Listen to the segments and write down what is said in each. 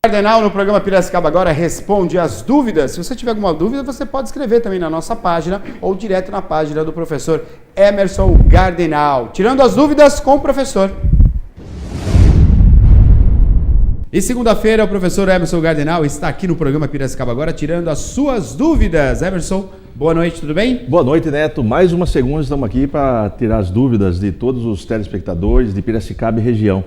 Cardenal, no programa Piracicaba Agora, responde as dúvidas. Se você tiver alguma dúvida, você pode escrever também na nossa página ou direto na página do professor Emerson Cardenal. Tirando as dúvidas com o professor. E segunda-feira, o professor Emerson Cardenal está aqui no programa Piracicaba Agora, tirando as suas dúvidas. Emerson, boa noite, tudo bem? Boa noite, Neto. Mais uma segunda, estamos aqui para tirar as dúvidas de todos os telespectadores de Piracicaba e região.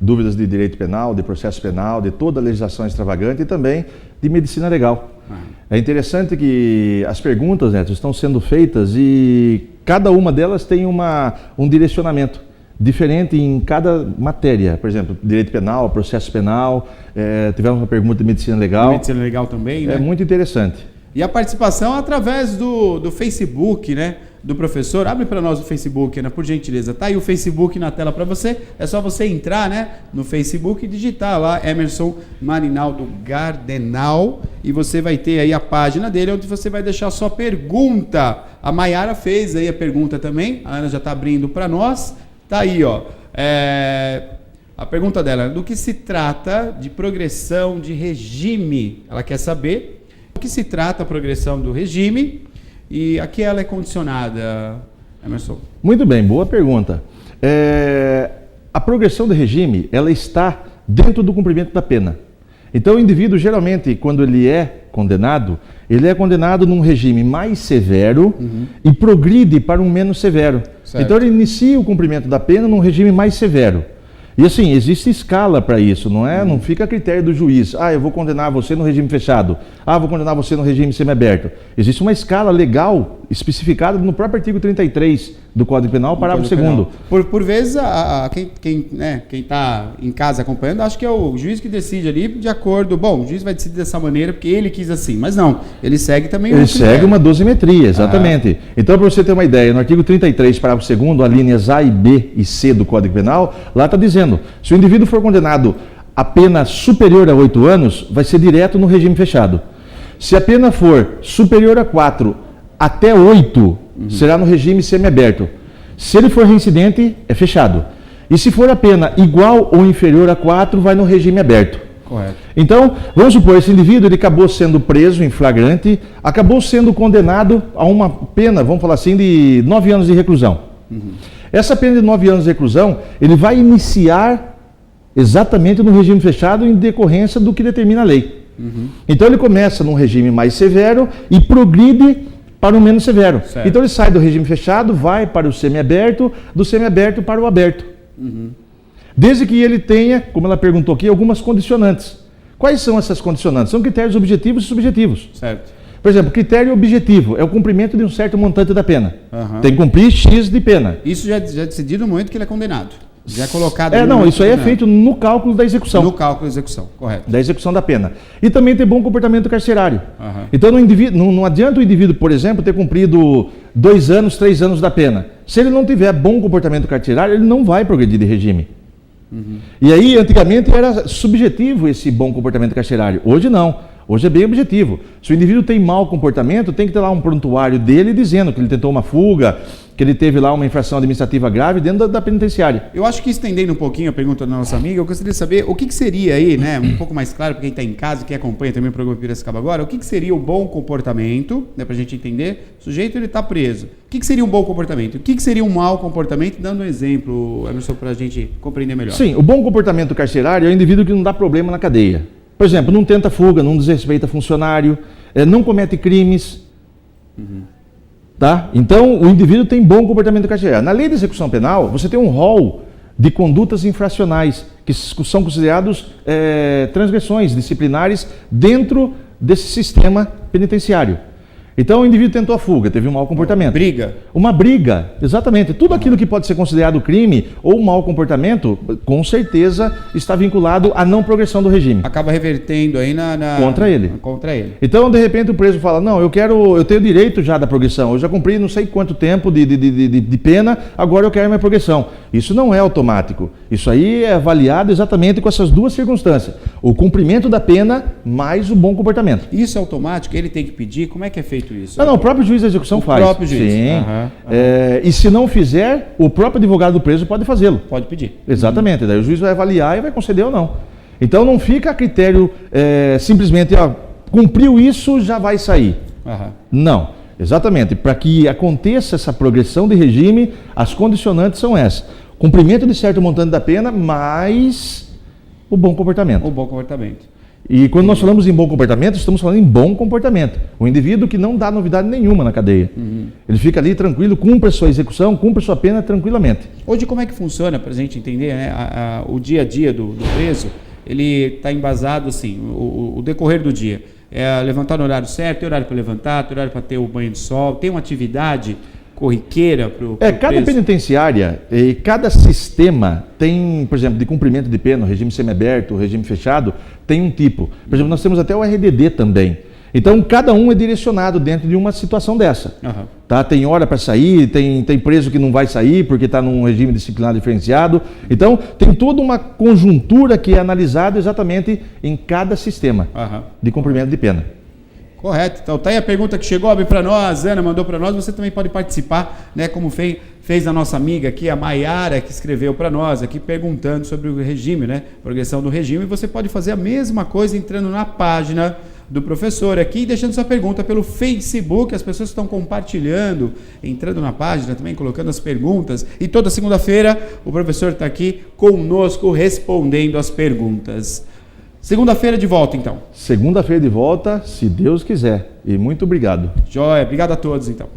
Dúvidas de direito penal, de processo penal, de toda a legislação extravagante e também de medicina legal. É interessante que as perguntas, Neto, estão sendo feitas e cada uma delas tem um direcionamento diferente em cada matéria. Por exemplo, direito penal, processo penal, tivemos uma pergunta de medicina legal. Medicina legal também, né? É muito interessante. E a participação através do Facebook, né? Do professor. Abre para nós o Facebook, né? Por gentileza. Tá aí o Facebook na tela para você. É só você entrar, né? No Facebook e digitar lá Emerson Marinaldo Cardenal e você vai ter aí a página dele onde você vai deixar a sua pergunta. A Maiara fez aí a pergunta também. A Ana já está abrindo para nós. Tá aí, ó. A pergunta dela, do que se trata de progressão de regime? Ela quer saber do que se trata a progressão do regime e a que ela é condicionada, Emerson. Muito bem, boa pergunta. A progressão de regime, ela está dentro do cumprimento da pena. Então o indivíduo, geralmente, quando ele é condenado num regime mais severo e progride para um menos severo. Certo. Então ele inicia o cumprimento da pena num regime mais severo. E assim, existe escala para isso, não é? Não fica a critério do juiz. Eu vou condenar você no regime fechado. Vou condenar você no regime semiaberto. Existe uma escala legal especificada no próprio artigo 33 do Código Penal, parágrafo 2º. Por vezes, quem está em casa acompanhando, acho que é o juiz que decide ali de acordo... Bom, o juiz vai decidir dessa maneira porque ele quis assim. Mas não, ele segue também... Ele segue uma dosimetria, exatamente. Então, para você ter uma ideia, no artigo 33, parágrafo 2º, a linhas A e B e C do Código Penal, lá está dizendo, se o indivíduo for condenado a pena superior a 8 anos, vai ser direto no regime fechado. Se a pena for superior a 4 até 8, será no regime semiaberto. Se ele for reincidente, é fechado. E se for a pena igual ou inferior a 4, vai no regime aberto. Correto. Então, vamos supor, esse indivíduo ele acabou sendo preso em flagrante, acabou sendo condenado a uma pena, vamos falar assim, de 9 anos de reclusão. Essa pena de 9 anos de reclusão, ele vai iniciar exatamente no regime fechado em decorrência do que determina a lei. Então ele começa num regime mais severo e progride para um menos severo. Certo. Então ele sai do regime fechado, vai para o semiaberto, do semiaberto para o aberto. Desde que ele tenha, como ela perguntou aqui, algumas condicionantes. Quais são essas condicionantes? São critérios objetivos e subjetivos. Certo. Por exemplo, critério objetivo é o cumprimento de um certo montante da pena. Tem que cumprir X de pena. Isso já é decidido no momento que ele é condenado. Já é colocado... Isso aí é feito no cálculo da execução. No cálculo da execução, correto. Da execução da pena. E também ter bom comportamento carcerário. Então não adianta o indivíduo, por exemplo, ter cumprido 2 anos, 3 anos da pena. Se ele não tiver bom comportamento carcerário, ele não vai progredir de regime. E aí, antigamente, era subjetivo esse bom comportamento carcerário. Hoje não. Hoje é bem objetivo. Se o indivíduo tem mau comportamento, tem que ter lá um prontuário dele dizendo que ele tentou uma fuga, que ele teve lá uma infração administrativa grave dentro da penitenciária. Eu acho que estendendo um pouquinho a pergunta da nossa amiga, eu gostaria de saber o que seria aí, né, um pouco mais claro para quem está em casa, quem acompanha também o programa Piracicaba Agora, o que seria o bom comportamento, né, para a gente entender. O sujeito está preso. O que seria um bom comportamento? O que seria um mau comportamento? Dando um exemplo, Emerson, para a gente compreender melhor. Sim, o bom comportamento carcerário é o indivíduo que não dá problema na cadeia. Por exemplo, não tenta fuga, não desrespeita funcionário, não comete crimes. Tá? Então, o indivíduo tem bom comportamento carcerário. Na lei de execução penal, você tem um rol de condutas infracionais, que são considerados transgressões disciplinares dentro desse sistema penitenciário. Então o indivíduo tentou a fuga, teve um mau comportamento. Briga. Uma briga, exatamente. Tudo aquilo que pode ser considerado crime ou mau comportamento, com certeza está vinculado à não progressão do regime. Acaba revertendo aí contra ele. Contra ele. Então, de repente, o preso fala, não, eu tenho direito já da progressão, eu já cumpri não sei quanto tempo de pena, agora eu quero minha progressão. Isso não é automático. Isso aí é avaliado exatamente com essas duas circunstâncias. O cumprimento da pena mais o bom comportamento. Isso é automático? Ele tem que pedir? Como é que é feito isso? Não, o próprio juiz da execução faz. O próprio juiz. Sim. E se não fizer, o próprio advogado do preso pode fazê-lo. Pode pedir. Exatamente. Daí o juiz vai avaliar e vai conceder ou não. Então não fica a critério simplesmente, cumpriu isso, já vai sair. Aham. Não, exatamente. Para que aconteça essa progressão de regime, as condicionantes são essas. Cumprimento de certo montante da pena, mais o bom comportamento. O bom comportamento. E quando nós falamos em bom comportamento, estamos falando em bom comportamento. O indivíduo que não dá novidade nenhuma na cadeia. Ele fica ali tranquilo, cumpre a sua execução, cumpre a sua pena tranquilamente. Hoje, como é que funciona, para a gente entender, né, o dia a dia do preso? Ele está embasado assim, o decorrer do dia. É levantar no horário certo, tem horário para levantar, tem horário para ter o banho de sol, tem uma atividade corriqueira para o cada preso? penitenciária e cada sistema tem, por exemplo, de cumprimento de pena, regime semiaberto, regime fechado, tem um tipo. Por exemplo, nós temos até o RDD também. Então, cada um é direcionado dentro de uma situação dessa. Tá? Tem hora para sair, tem preso que não vai sair porque está num regime disciplinar diferenciado. Então, tem toda uma conjuntura que é analisada exatamente em cada sistema de cumprimento de pena. Correto. Então, tá aí a pergunta que chegou para nós, Ana mandou para nós, você também pode participar, né, como fez a nossa amiga aqui, a Maiara, que escreveu para nós aqui, perguntando sobre o regime, né, progressão do regime, e você pode fazer a mesma coisa entrando na página do professor aqui, deixando sua pergunta pelo Facebook, as pessoas estão compartilhando, entrando na página também, colocando as perguntas, e toda segunda-feira o professor está aqui conosco respondendo as perguntas. Segunda-feira de volta, então. Segunda-feira de volta, se Deus quiser. E muito obrigado. Joia, obrigado a todos, então.